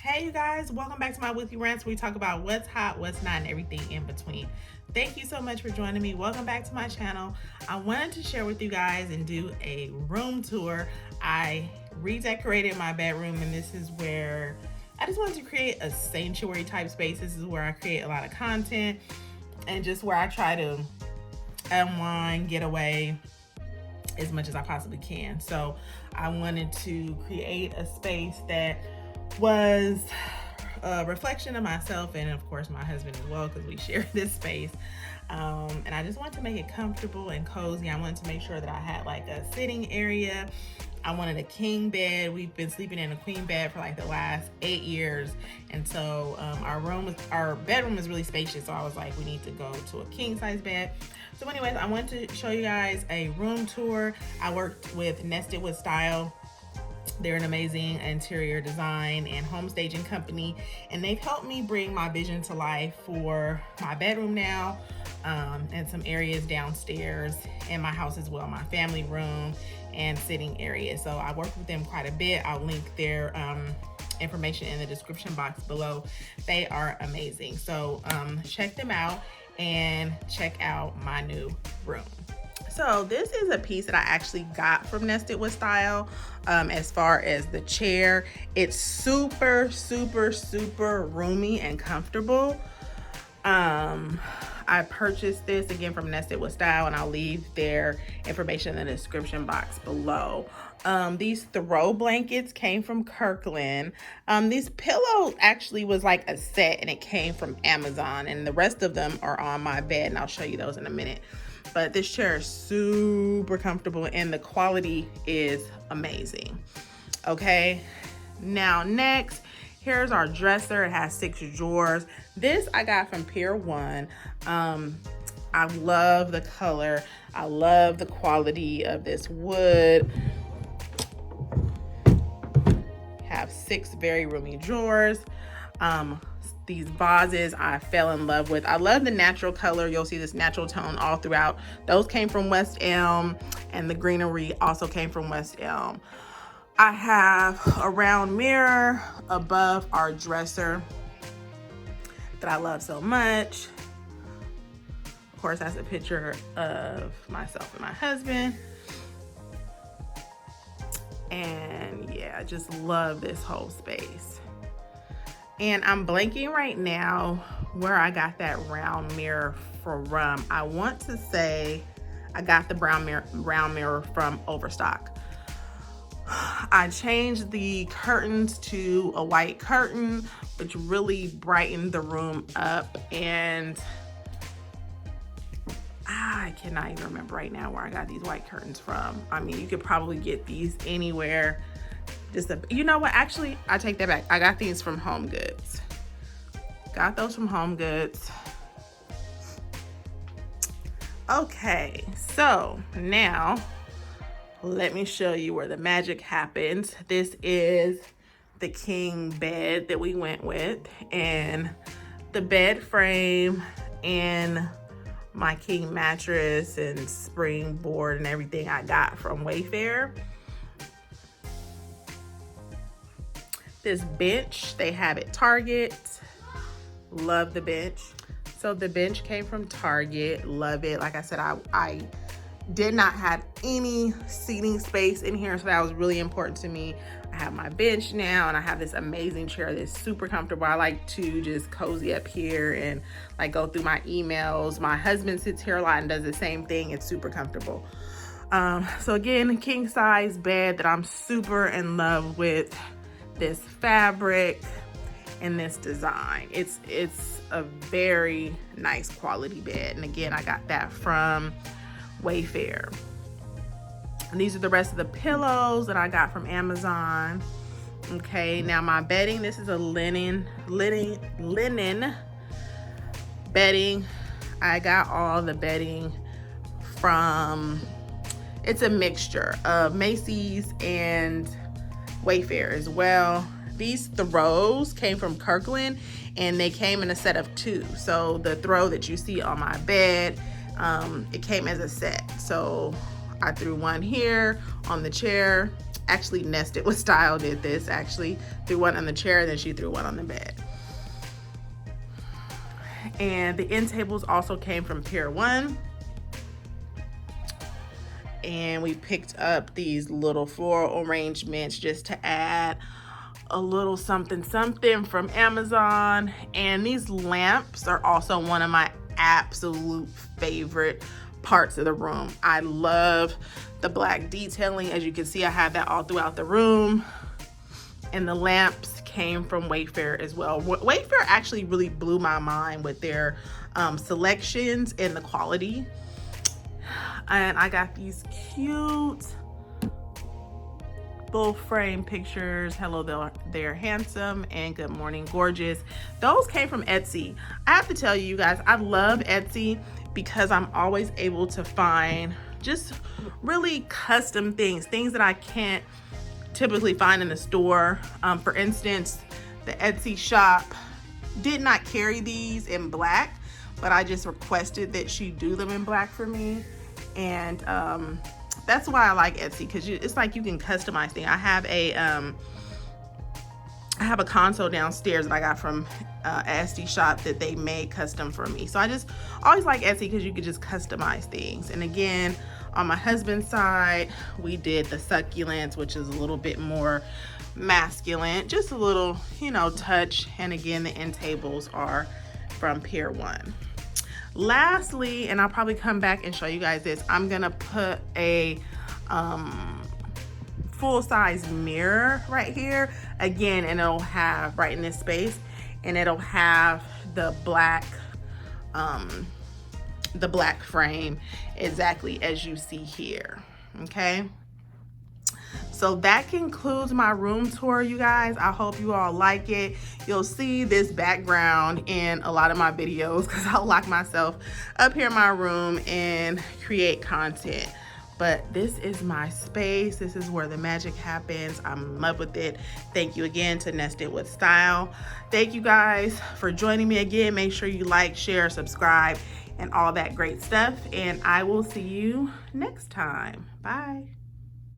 Hey you guys, welcome back to my weekly rants where we talk about what's hot, what's not, and everything in between. Thank you so much for joining me. Welcome back to my channel. I wanted to share with you guys and do a room tour. I redecorated my bedroom, and this is where I just wanted to create a sanctuary type space. This is where I create a lot of content and just where I try to unwind, get away as much as I possibly can. So I wanted to create a space that was a reflection of myself and of course my husband as well, because we share this space. And I just wanted to make it comfortable and cozy. I wanted to make sure that I had like a sitting area. I wanted a king bed. We've been sleeping in a queen bed for like the last 8 years, and so our bedroom is really spacious. So I was like, we need to go to a king size bed. So anyways, I wanted to show you guys a room tour. I worked with Nested with Style. They're an amazing interior design and home staging company, and they've helped me bring my vision to life for my bedroom now, and some areas downstairs in my house as well, my family room and sitting area. So I worked with them quite a bit. I'll link their information in the description box below. They are amazing. So check them out and check out my new room. So this is a piece that I actually got from Nested with Style. As far as the chair, it's super roomy and comfortable. I purchased this again from Nested with Style, and I'll leave their information in the description box below. These throw blankets came from Kirkland. These pillows actually was like a set, and it came from Amazon, and the rest of them are on my bed, and I'll show you those in a minute. But this chair is super comfortable and the quality is amazing. Okay, now next, here's our dresser. It has 6 drawers. This I got from Pier 1. I love the color. I love the quality of this wood. Have 6 very roomy drawers. These vases I fell in love with. I love the natural color. You'll see this natural tone all throughout. Those came from Westelm, and the greenery also came from Westelm. I have a round mirror above our dresser that I love so much. Of course, that's a picture of myself and my husband. And yeah, I just love this whole space. And I'm blanking right now where I got that round mirror from. I want to say I got the round mirror from Overstock. I changed the curtains to a white curtain, which really brightened the room up. And I cannot even remember right now where I got these white curtains from. I mean, you could probably get these anywhere. You know what? Actually, I take that back. I got these from HomeGoods. Got those from HomeGoods. Okay, so now let me show you where the magic happens. This is the king bed that we went with, and the bed frame and my king mattress and springboard and everything I got from Wayfair. This bench, they have at Target. Love the bench. So the bench came from Target. Love it. Like I said, I did not have any seating space in here, so that was really important to me. I have my bench now, and I have this amazing chair that's super comfortable. I like to just cozy up here and like go through my emails. My husband sits here a lot and does the same thing. It's super comfortable. So again, king size bed that I'm super in love with. This fabric and this design. It's a very nice quality bed, and again, I got that from Wayfair. And these are the rest of the pillows that I got from Amazon. Okay, now my bedding, this is a linen bedding. I got all the bedding from, it's a mixture of Macy's and Wayfair as well. These throws came from Kirkland, and they came in a set of 2. So the throw that you see on my bed, it came as a set. So I threw one here on the chair, Actually, Nested with Style did this. Actually, threw one on the chair, and then she threw one on the bed. And the end tables also came from Pier 1. And we picked up these little floral arrangements just to add a little something something from Amazon. And these lamps are also one of my absolute favorite parts of the room. I love the black detailing. As you can see, I have that all throughout the room. And the lamps came from Wayfair as well. Wayfair actually really blew my mind with their selections and the quality. And I got these cute full frame pictures. Hello there, handsome, and good morning, gorgeous. Those came from Etsy. I have to tell you guys, I love Etsy because I'm always able to find just really custom things that I can't typically find in the store. For instance, the Etsy shop did not carry these in black, but I just requested that she do them in black for me. And that's why I like Etsy, because it's like you can customize things. I have a console downstairs that I got from esty shop that they made custom for me. So I just always like Etsy because you could just customize things. And again, on my husband's side, we did the succulents, which is a little bit more masculine, just a little, you know, touch. And again, the end tables are from Pier 1. Lastly, and I'll probably come back and show you guys this, I'm gonna put a full-size mirror right here again, and it'll have right in this space, and it'll have the black frame exactly as you see here. Okay, so that concludes my room tour, you guys. I hope you all like it. You'll see this background in a lot of my videos because I'll lock myself up here in my room and create content. But this is my space. This is where the magic happens. I'm in love with it. Thank you again to Nested with Style. Thank you guys for joining me again. Make sure you like, share, subscribe, and all that great stuff. And I will see you next time. Bye.